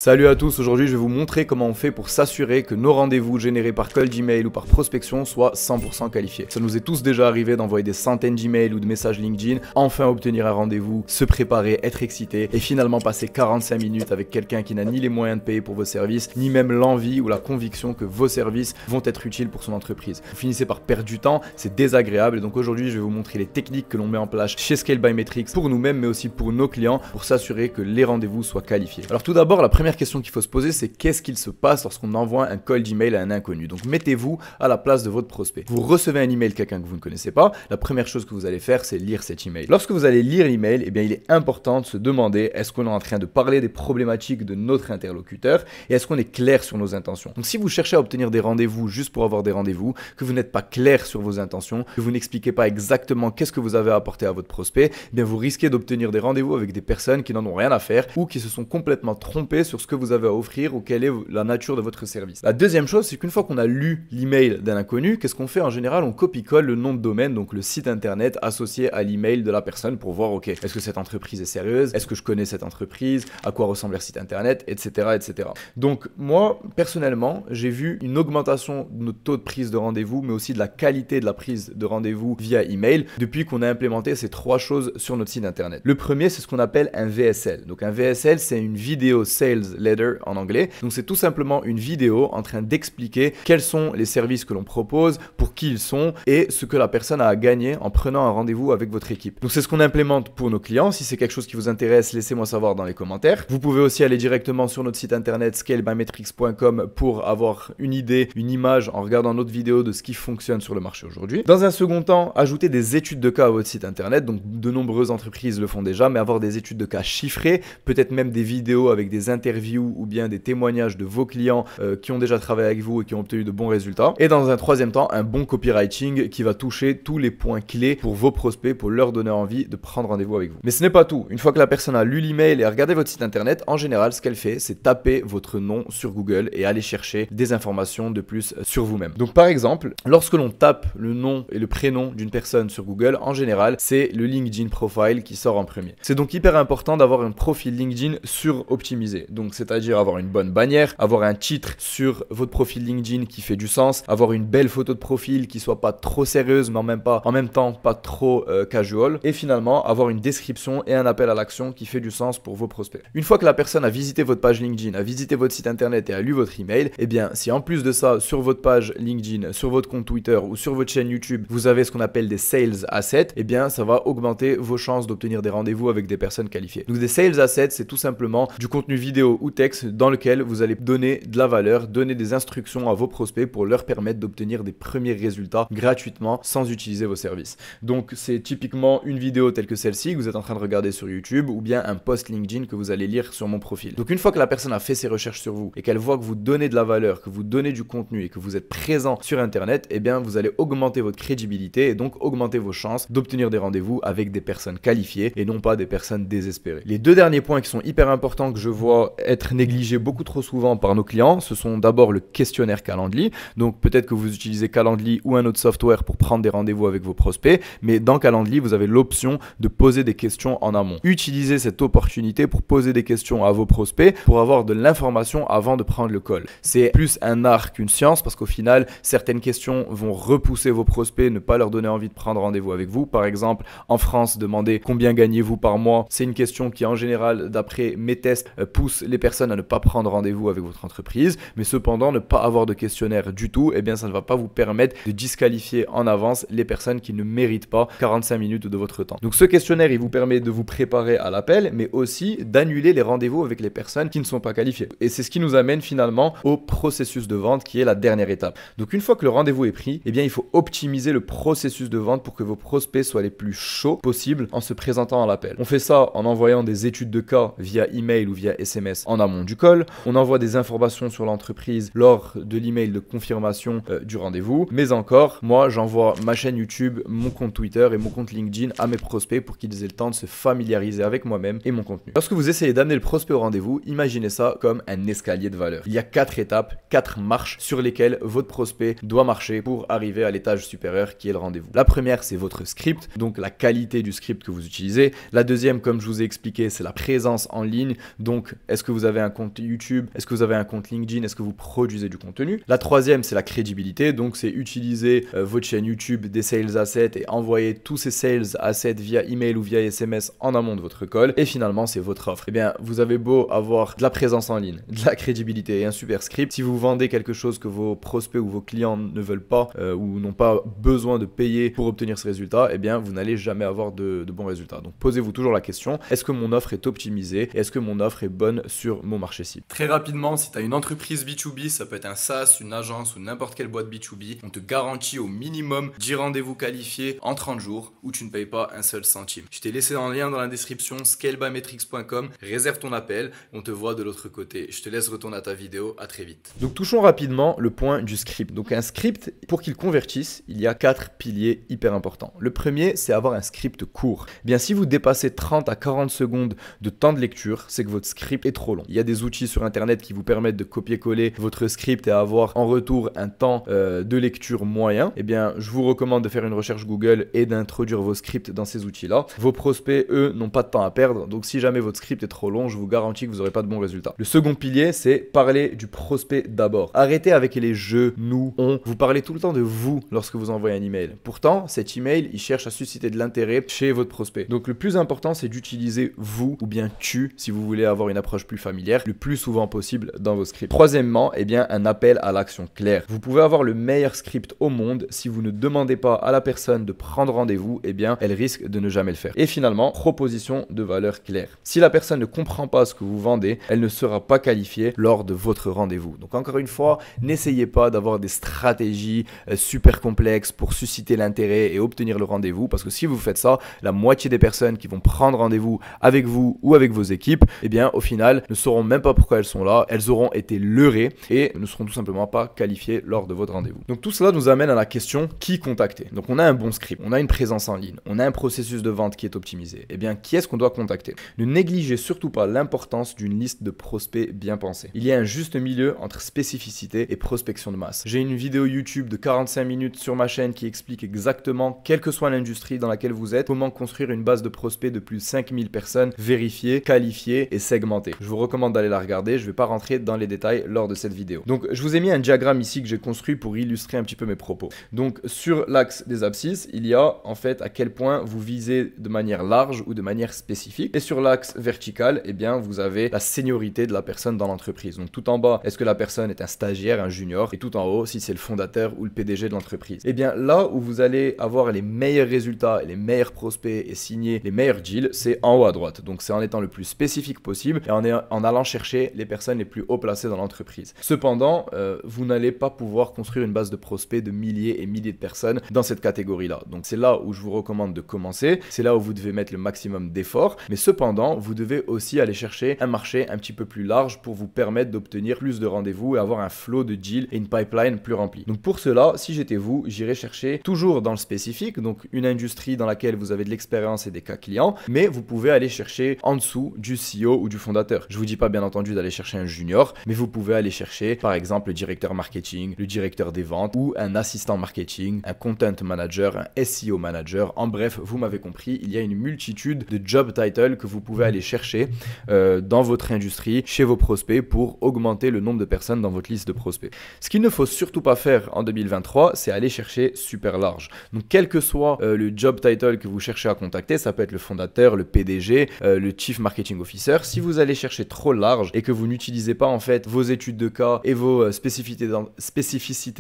Salut à tous, aujourd'hui je vais vous montrer comment on fait pour s'assurer que nos rendez-vous générés par cold email ou par prospection soient 100% qualifiés. Ça nous est tous déjà arrivé d'envoyer des centaines d'emails ou de messages LinkedIn, enfin obtenir un rendez-vous, se préparer, être excité et finalement passer 45 minutes avec quelqu'un qui n'a ni les moyens de payer pour vos services, ni même l'envie ou la conviction que vos services vont être utiles pour son entreprise. Vous finissez par perdre du temps, c'est désagréable et donc aujourd'hui je vais vous montrer les techniques que l'on met en place chez Scale by Metrics pour nous-mêmes mais aussi pour nos clients pour s'assurer que les rendez-vous soient qualifiés. Alors tout d'abord, la première question qu'il faut se poser, c'est qu'est-ce qu'il se passe lorsqu'on envoie un cold email à un inconnu. Donc mettez-vous à la place de votre prospect. Vous recevez un email de quelqu'un que vous ne connaissez pas, la première chose que vous allez faire, c'est lire cet email. Lorsque vous allez lire l'email, eh bien il est important de se demander est-ce qu'on est en train de parler des problématiques de notre interlocuteur et est-ce qu'on est clair sur nos intentions. Donc si vous cherchez à obtenir des rendez-vous juste pour avoir des rendez-vous, que vous n'êtes pas clair sur vos intentions, que vous n'expliquez pas exactement qu'est-ce que vous avez à apporter à votre prospect, eh bien vous risquez d'obtenir des rendez-vous avec des personnes qui n'en ont rien à faire ou qui se sont complètement trompées sur ce que vous avez à offrir ou quelle est la nature de votre service. La deuxième chose, c'est qu'une fois qu'on a lu l'email d'un inconnu, qu'est-ce qu'on fait en général? On copie-colle le nom de domaine, donc le site internet associé à l'email de la personne pour voir, ok, est-ce que cette entreprise est sérieuse? Est-ce que je connais cette entreprise? À quoi ressemble leur site internet? Etc. etc. Donc moi, personnellement, j'ai vu une augmentation de notre taux de prise de rendez-vous, mais aussi de la qualité de la prise de rendez-vous via email depuis qu'on a implémenté ces trois choses sur notre site internet. Le premier, c'est ce qu'on appelle un VSL. Donc un VSL, c'est une Video Sales Letter en anglais. Donc c'est tout simplement une vidéo en train d'expliquer quels sont les services que l'on propose, pour qui ils sont et ce que la personne a à gagner en prenant un rendez-vous avec votre équipe. Donc c'est ce qu'on implémente pour nos clients. Si c'est quelque chose qui vous intéresse, laissez-moi savoir dans les commentaires. Vous pouvez aussi aller directement sur notre site internet scalebymetrics.com pour avoir une idée, une image en regardant notre vidéo de ce qui fonctionne sur le marché aujourd'hui. Dans un second temps, ajouter des études de cas à votre site internet. Donc de nombreuses entreprises le font déjà, mais avoir des études de cas chiffrées, peut-être même des vidéos avec des interviews ou bien des témoignages de vos clients qui ont déjà travaillé avec vous et qui ont obtenu de bons résultats. Et dans un troisième temps, un bon copywriting qui va toucher tous les points clés pour vos prospects, pour leur donner envie de prendre rendez-vous avec vous. Mais ce n'est pas tout. Une fois que la personne a lu l'email et a regardé votre site internet, en général, ce qu'elle fait, c'est taper votre nom sur Google et aller chercher des informations de plus sur vous-même. Donc par exemple, lorsque l'on tape le nom et le prénom d'une personne sur Google, en général, c'est le LinkedIn profile qui sort en premier. C'est donc hyper important d'avoir un profil LinkedIn suroptimisé. Donc c'est-à-dire avoir une bonne bannière, avoir un titre sur votre profil LinkedIn qui fait du sens, avoir une belle photo de profil qui soit pas trop sérieuse mais en même temps pas trop casual et finalement avoir une description et un appel à l'action qui fait du sens pour vos prospects. Une fois que la personne a visité votre page LinkedIn, a visité votre site internet et a lu votre email, eh bien si en plus de ça sur votre page LinkedIn, sur votre compte Twitter ou sur votre chaîne YouTube, vous avez ce qu'on appelle des sales assets, eh bien ça va augmenter vos chances d'obtenir des rendez-vous avec des personnes qualifiées. Donc des sales assets, c'est tout simplement du contenu vidéo ou texte dans lequel vous allez donner de la valeur, donner des instructions à vos prospects pour leur permettre d'obtenir des premiers résultats gratuitement sans utiliser vos services. Donc c'est typiquement une vidéo telle que celle-ci que vous êtes en train de regarder sur YouTube ou bien un post LinkedIn que vous allez lire sur mon profil. Donc une fois que la personne a fait ses recherches sur vous et qu'elle voit que vous donnez de la valeur, que vous donnez du contenu et que vous êtes présent sur internet, eh bien vous allez augmenter votre crédibilité et donc augmenter vos chances d'obtenir des rendez-vous avec des personnes qualifiées et non pas des personnes désespérées. Les deux derniers points qui sont hyper importants que je vois être négligés beaucoup trop souvent par nos clients, ce sont d'abord le questionnaire Calendly. Donc peut-être que vous utilisez Calendly ou un autre software pour prendre des rendez-vous avec vos prospects, mais dans Calendly, vous avez l'option de poser des questions en amont. Utilisez cette opportunité pour poser des questions à vos prospects pour avoir de l'information avant de prendre le call. C'est plus un art qu'une science parce qu'au final, certaines questions vont repousser vos prospects, ne pas leur donner envie de prendre rendez-vous avec vous. Par exemple, en France, demander combien gagnez-vous par mois, c'est une question qui en général, d'après mes tests, pousse les personnes à ne pas prendre rendez-vous avec votre entreprise, mais cependant ne pas avoir de questionnaire du tout, eh bien ça ne va pas vous permettre de disqualifier en avance les personnes qui ne méritent pas 45 minutes de votre temps. Donc ce questionnaire, il vous permet de vous préparer à l'appel, mais aussi d'annuler les rendez-vous avec les personnes qui ne sont pas qualifiées. Et c'est ce qui nous amène finalement au processus de vente qui est la dernière étape. Donc une fois que le rendez-vous est pris, eh bien il faut optimiser le processus de vente pour que vos prospects soient les plus chauds possibles en se présentant à l'appel. On fait ça en envoyant des études de cas via email ou via SMS en amont du call. On envoie des informations sur l'entreprise lors de l'email de confirmation du rendez-vous. Mais encore, moi, j'envoie ma chaîne YouTube, mon compte Twitter et mon compte LinkedIn à mes prospects pour qu'ils aient le temps de se familiariser avec moi-même et mon contenu. Lorsque vous essayez d'amener le prospect au rendez-vous, imaginez ça comme un escalier de valeur. Il y a 4 étapes, 4 marches sur lesquelles votre prospect doit marcher pour arriver à l'étage supérieur qui est le rendez-vous. La première, c'est votre script, donc la qualité du script que vous utilisez. La deuxième, comme je vous ai expliqué, c'est la présence en ligne. Donc, est-ce que vous avez un compte YouTube? Est-ce que vous avez un compte LinkedIn? Est-ce que vous produisez du contenu? La troisième, c'est la crédibilité. Donc, c'est utiliser votre chaîne YouTube, des sales assets et envoyer tous ces sales assets via email ou via SMS en amont de votre call. Et finalement, c'est votre offre. Eh bien, vous avez beau avoir de la présence en ligne, de la crédibilité et un super script. Si vous vendez quelque chose que vos prospects ou vos clients ne veulent pas ou n'ont pas besoin de payer pour obtenir ce résultat, eh bien, vous n'allez jamais avoir de bons résultats. Donc, posez-vous toujours la question, est-ce que mon offre est optimisée? Est-ce que mon offre est bonne sur mon marché cible? Très rapidement, si tu as une entreprise B2B, ça peut être un SaaS, une agence ou n'importe quelle boîte B2B, on te garantit au minimum 10 rendez-vous qualifiés en 30 jours où tu ne payes pas un seul centime. Je t'ai laissé un lien dans la description, scalebymetrics.com, réserve ton appel, on te voit de l'autre côté. Je te laisse retourner à ta vidéo, à très vite. Donc touchons rapidement le point du script. Donc un script, pour qu'il convertisse, il y a 4 piliers hyper importants. Le premier, c'est avoir un script court. Bien, si vous dépassez 30 à 40 secondes de temps de lecture, c'est que votre script est trop long. Il y a des outils sur internet qui vous permettent de copier-coller votre script et avoir en retour un temps de lecture moyen. Eh bien, je vous recommande de faire une recherche Google et d'introduire vos scripts dans ces outils-là. Vos prospects, eux, n'ont pas de temps à perdre. Donc, si jamais votre script est trop long, je vous garantis que vous n'aurez pas de bons résultats. Le second pilier, c'est parler du prospect d'abord. Arrêtez avec les je, nous, on. Vous parlez tout le temps de vous lorsque vous envoyez un email. Pourtant, cet email, il cherche à susciter de l'intérêt chez votre prospect. Donc, le plus important, c'est d'utiliser vous ou bien tu si vous voulez avoir une approche plus familière le plus souvent possible dans vos scripts. Troisièmement, eh bien, un appel à l'action claire. Vous pouvez avoir le meilleur script au monde si vous ne demandez pas à la personne de prendre rendez-vous, eh bien, elle risque de ne jamais le faire. Et finalement, proposition de valeur claire. Si la personne ne comprend pas ce que vous vendez, elle ne sera pas qualifiée lors de votre rendez-vous. Donc encore une fois, n'essayez pas d'avoir des stratégies super complexes pour susciter l'intérêt et obtenir le rendez-vous, parce que si vous faites ça, la moitié des personnes qui vont prendre rendez-vous avec vous ou avec vos équipes, eh bien, au final, ne sauront même pas pourquoi elles sont là, elles auront été leurrées et ne seront tout simplement pas qualifiées lors de votre rendez-vous. Donc tout cela nous amène à la question qui contacter. Donc on a un bon script, on a une présence en ligne, on a un processus de vente qui est optimisé. Eh bien, qui est-ce qu'on doit contacter? Ne négligez surtout pas l'importance d'une liste de prospects bien pensée. Il y a un juste milieu entre spécificité et prospection de masse. J'ai une vidéo YouTube de 45 minutes sur ma chaîne qui explique exactement, quelle que soit l'industrie dans laquelle vous êtes, comment construire une base de prospects de plus de 5000 personnes vérifiées, qualifiées et segmentées. Je vous recommande d'aller la regarder, je ne vais pas rentrer dans les détails lors de cette vidéo. Donc je vous ai mis un diagramme ici que j'ai construit pour illustrer un petit peu mes propos. Donc sur l'axe des abscisses, il y a en fait à quel point vous visez de manière large ou de manière spécifique. Et sur l'axe vertical, eh bien vous avez la seniorité de la personne dans l'entreprise. Donc tout en bas, est-ce que la personne est un stagiaire, un junior, et tout en haut, si c'est le fondateur ou le PDG de l'entreprise. Eh bien là où vous allez avoir les meilleurs résultats, les meilleurs prospects et signer les meilleurs deals, c'est en haut à droite. Donc c'est en étant le plus spécifique possible et en allant chercher les personnes les plus haut placées dans l'entreprise. Cependant, vous n'allez pas pouvoir construire une base de prospects de milliers et milliers de personnes dans cette catégorie-là. Donc c'est là où je vous recommande de commencer, c'est là où vous devez mettre le maximum d'efforts, mais cependant, vous devez aussi aller chercher un marché un petit peu plus large pour vous permettre d'obtenir plus de rendez-vous et avoir un flow de deals et une pipeline plus remplie. Donc pour cela, si j'étais vous, j'irais chercher toujours dans le spécifique, donc une industrie dans laquelle vous avez de l'expérience et des cas clients, mais vous pouvez aller chercher en dessous du CEO ou du fondateur. Je vous dis pas bien entendu d'aller chercher un junior, mais vous pouvez aller chercher par exemple le directeur marketing, le directeur des ventes ou un assistant marketing, un content manager, un SEO manager. En bref, vous m'avez compris, il y a une multitude de job titles que vous pouvez aller chercher dans votre industrie, chez vos prospects pour augmenter le nombre de personnes dans votre liste de prospects. Ce qu'il ne faut surtout pas faire en 2023, c'est aller chercher super large. Donc quel que soit le job title que vous cherchez à contacter, ça peut être le fondateur, le PDG, le Chief Marketing Officer. Si vous allez chercher trop large et que vous n'utilisez pas en fait vos études de cas et vos spécificités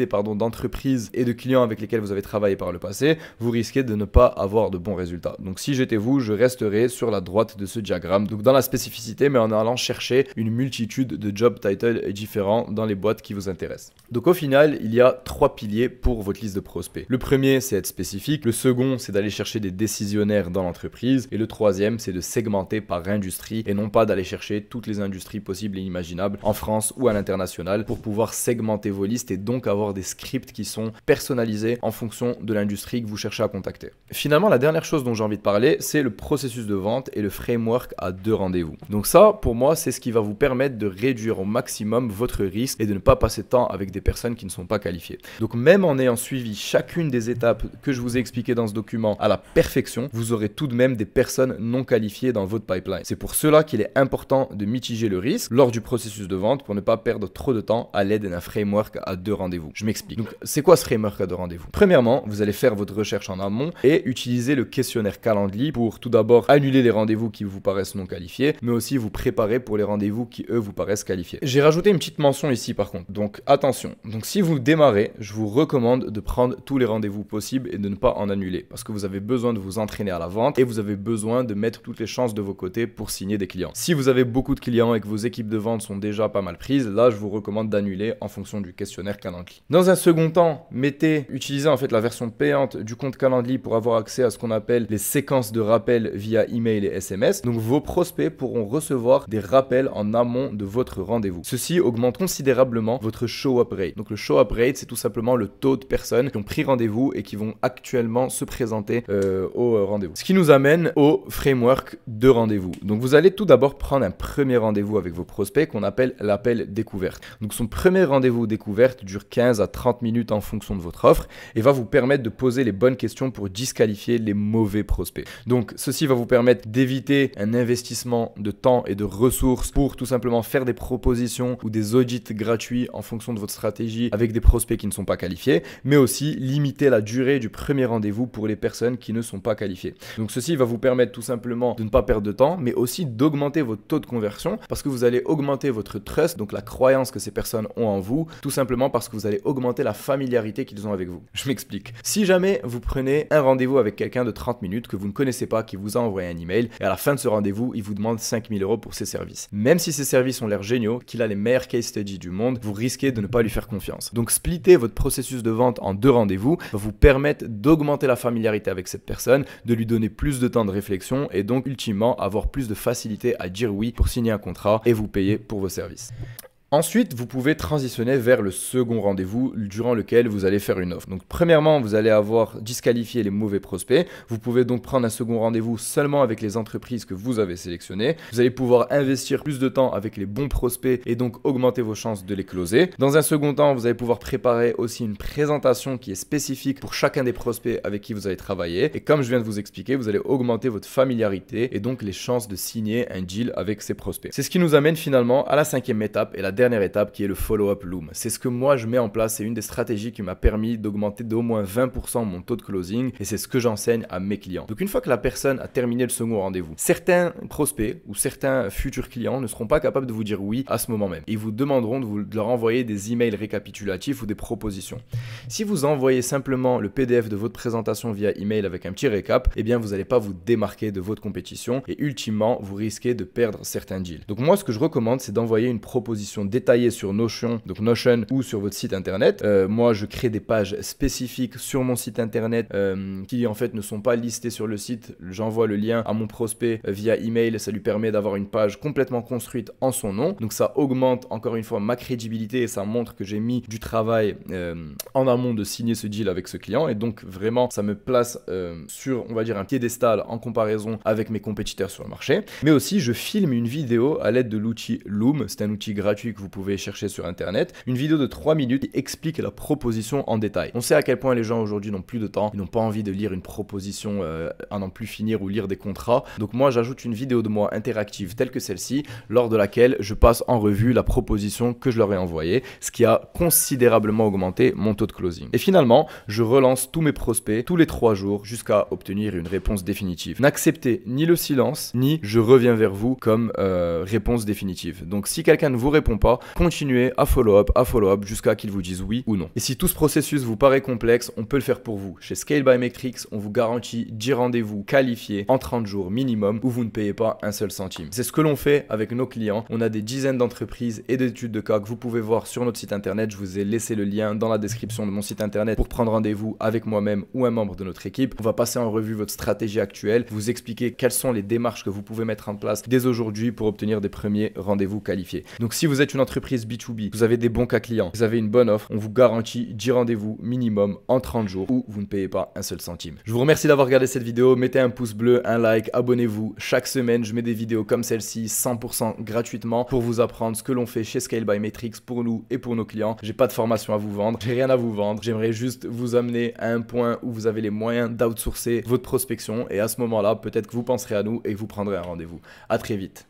d'entreprise et de clients avec lesquels vous avez travaillé par le passé, vous risquez de ne pas avoir de bons résultats. Donc si j'étais vous, je resterais sur la droite de ce diagramme, donc dans la spécificité, mais en allant chercher une multitude de job titles différents dans les boîtes qui vous intéressent. Donc au final, il y a 3 piliers pour votre liste de prospects. Le premier, c'est être spécifique. Le second, c'est d'aller chercher des décisionnaires dans l'entreprise. Et le troisième, c'est de segmenter par industrie et non pas d'aller chercher toutes les industries possibles et imaginables en France ou à l'international pour pouvoir segmenter vos listes et donc avoir des scripts qui sont personnalisés en fonction de l'industrie que vous cherchez à contacter. Finalement, la dernière chose dont j'ai envie de parler, c'est le processus de vente et le framework à 2 rendez-vous. Donc ça, pour moi, c'est ce qui va vous permettre de réduire au maximum votre risque et de ne pas passer de temps avec des personnes qui ne sont pas qualifiées. Donc même en ayant suivi chacune des étapes que je vous ai expliquées dans ce document à la perfection, vous aurez tout de même des personnes non qualifiées dans votre pipeline. C'est pour cela qu'il est important de mitiger le risque lors du processus de vente pour ne pas perdre trop de temps à l'aide d'un framework à 2 rendez-vous. Je m'explique. Donc, c'est quoi ce framework à 2 rendez-vous? Premièrement, vous allez faire votre recherche en amont et utiliser le questionnaire Calendly pour tout d'abord annuler les rendez-vous qui vous paraissent non qualifiés, mais aussi vous préparer pour les rendez-vous qui eux vous paraissent qualifiés. J'ai rajouté une petite mention ici par contre. Donc, attention. Donc, si vous démarrez, je vous recommande de prendre tous les rendez-vous possibles et de ne pas en annuler parce que vous avez besoin de vous entraîner à la vente et vous avez besoin de mettre toutes les chances de vos côtés pour signer des clients. Si vous avez beaucoup de clients et que vos équipes de vente sont déjà pas mal prises, là je vous recommande d'annuler en fonction du questionnaire Calendly. Dans un second temps, utilisez en fait la version payante du compte Calendly pour avoir accès à ce qu'on appelle les séquences de rappels via email et SMS. Donc vos prospects pourront recevoir des rappels en amont de votre rendez-vous. Ceci augmente considérablement votre show-up rate. Donc le show-up rate, c'est tout simplement le taux de personnes qui ont pris rendez-vous et qui vont actuellement se présenter au rendez-vous. Ce qui nous amène au framework de rendez-vous. Donc vous allez tout d'abord prendre un premier rendez-vous avec vos prospects qu'on appelle l'appel découverte. Donc son premier rendez-vous découverte dure 15 à 30 minutes en fonction de votre offre et va vous permettre de poser les bonnes questions pour disqualifier les mauvais prospects. Donc ceci va vous permettre d'éviter un investissement de temps et de ressources pour tout simplement faire des propositions ou des audits gratuits en fonction de votre stratégie avec des prospects qui ne sont pas qualifiés, mais aussi limiter la durée du premier rendez-vous pour les personnes qui ne sont pas qualifiées. Donc ceci va vous permettre tout simplement de ne pas perdre de temps, mais aussi d'augmenter votre taux de conversion parce que vous allez augmenter votre trust, donc la croyance que ces personnes ont en vous, tout simplement parce que vous allez augmenter la familiarité qu'ils ont avec vous. Je m'explique. Si jamais vous prenez un rendez-vous avec quelqu'un de 30 minutes que vous ne connaissez pas, qui vous a envoyé un email, et à la fin de ce rendez-vous, il vous demande 5 000 € pour ses services. Même si ces services ont l'air géniaux, qu'il a les meilleurs case studies du monde, vous risquez de ne pas lui faire confiance. Donc splitter votre processus de vente en 2 rendez-vous va vous permettre d'augmenter la familiarité avec cette personne, de lui donner plus de temps de réflexion et donc ultimement avoir plus de facilité à dire oui pour signer un contrat et vous payer pour vos services. Ensuite, vous pouvez transitionner vers le second rendez-vous durant lequel vous allez faire une offre. Donc, premièrement, vous allez avoir disqualifié les mauvais prospects. Vous pouvez donc prendre un second rendez-vous seulement avec les entreprises que vous avez sélectionnées. Vous allez pouvoir investir plus de temps avec les bons prospects et donc augmenter vos chances de les closer. Dans un second temps, vous allez pouvoir préparer aussi une présentation qui est spécifique pour chacun des prospects avec qui vous allez travailler. Et comme je viens de vous expliquer, vous allez augmenter votre familiarité et donc les chances de signer un deal avec ces prospects. C'est ce qui nous amène finalement à la 5e étape et la dernière étape qui est le follow-up loom. C'est ce que moi je mets en place, c'est une des stratégies qui m'a permis d'augmenter d'au moins 20% mon taux de closing et c'est ce que j'enseigne à mes clients. Donc une fois que la personne a terminé le second rendez-vous, certains prospects ou certains futurs clients ne seront pas capables de vous dire oui à ce moment même. Ils vous demanderont de leur envoyer des emails récapitulatifs ou des propositions. Si vous envoyez simplement le PDF de votre présentation via email avec un petit récap, eh bien vous n'allez pas vous démarquer de votre compétition et ultimement vous risquez de perdre certains deals. Donc moi ce que je recommande c'est d'envoyer une proposition détaillée sur Notion, donc Notion ou sur votre site internet. Moi je crée des pages spécifiques sur mon site internet qui en fait ne sont pas listées sur le site. J'envoie le lien à mon prospect via email, ça lui permet d'avoir une page complètement construite en son nom. Donc ça augmente encore une fois ma crédibilité et ça montre que j'ai mis du travail en amont de signer ce deal avec ce client et donc vraiment ça me place sur on va dire un piédestal en comparaison avec mes compétiteurs sur le marché. Mais aussi je filme une vidéo à l'aide de l'outil Loom, c'est un outil gratuit que vous pouvez chercher sur internet, une vidéo de 3 minutes qui explique la proposition en détail. On sait à quel point les gens aujourd'hui n'ont plus de temps, ils n'ont pas envie de lire une proposition à n'en plus finir ou lire des contrats. Donc moi j'ajoute une vidéo de moi interactive telle que celle-ci, lors de laquelle je passe en revue la proposition que je leur ai envoyée, ce qui a considérablement augmenté mon taux de closing. Et finalement, je relance tous mes prospects tous les 3 jours jusqu'à obtenir une réponse définitive. N'acceptez ni le silence, ni je reviens vers vous comme réponse définitive. Donc si quelqu'un ne vous répond pas, continuez à follow-up jusqu'à qu'ils vous disent oui ou non. Et si tout ce processus vous paraît complexe, on peut le faire pour vous. Chez Scale by Metrics, on vous garantit 10 rendez-vous qualifiés en 30 jours minimum où vous ne payez pas un seul centime. C'est ce que l'on fait avec nos clients. On a des dizaines d'entreprises et d'études de cas que vous pouvez voir sur notre site internet. Je vous ai laissé le lien dans la description de mon site internet pour prendre rendez-vous avec moi-même ou un membre de notre équipe. On va passer en revue votre stratégie actuelle, vous expliquer quelles sont les démarches que vous pouvez mettre en place dès aujourd'hui pour obtenir des premiers rendez-vous qualifiés. Donc si vous êtes une entreprise B2B, vous avez des bons cas clients, vous avez une bonne offre, on vous garantit 10 rendez-vous minimum en 30 jours où vous ne payez pas un seul centime. Je vous remercie d'avoir regardé cette vidéo, mettez un pouce bleu, un like, abonnez-vous. Chaque semaine, je mets des vidéos comme celle-ci 100% gratuitement pour vous apprendre ce que l'on fait chez Scale by Metrics pour nous et pour nos clients. J'ai pas de formation à vous vendre, j'ai rien à vous vendre, j'aimerais juste vous amener à un point où vous avez les moyens d'outsourcer votre prospection et à ce moment-là, peut-être que vous penserez à nous et que vous prendrez un rendez-vous. À très vite.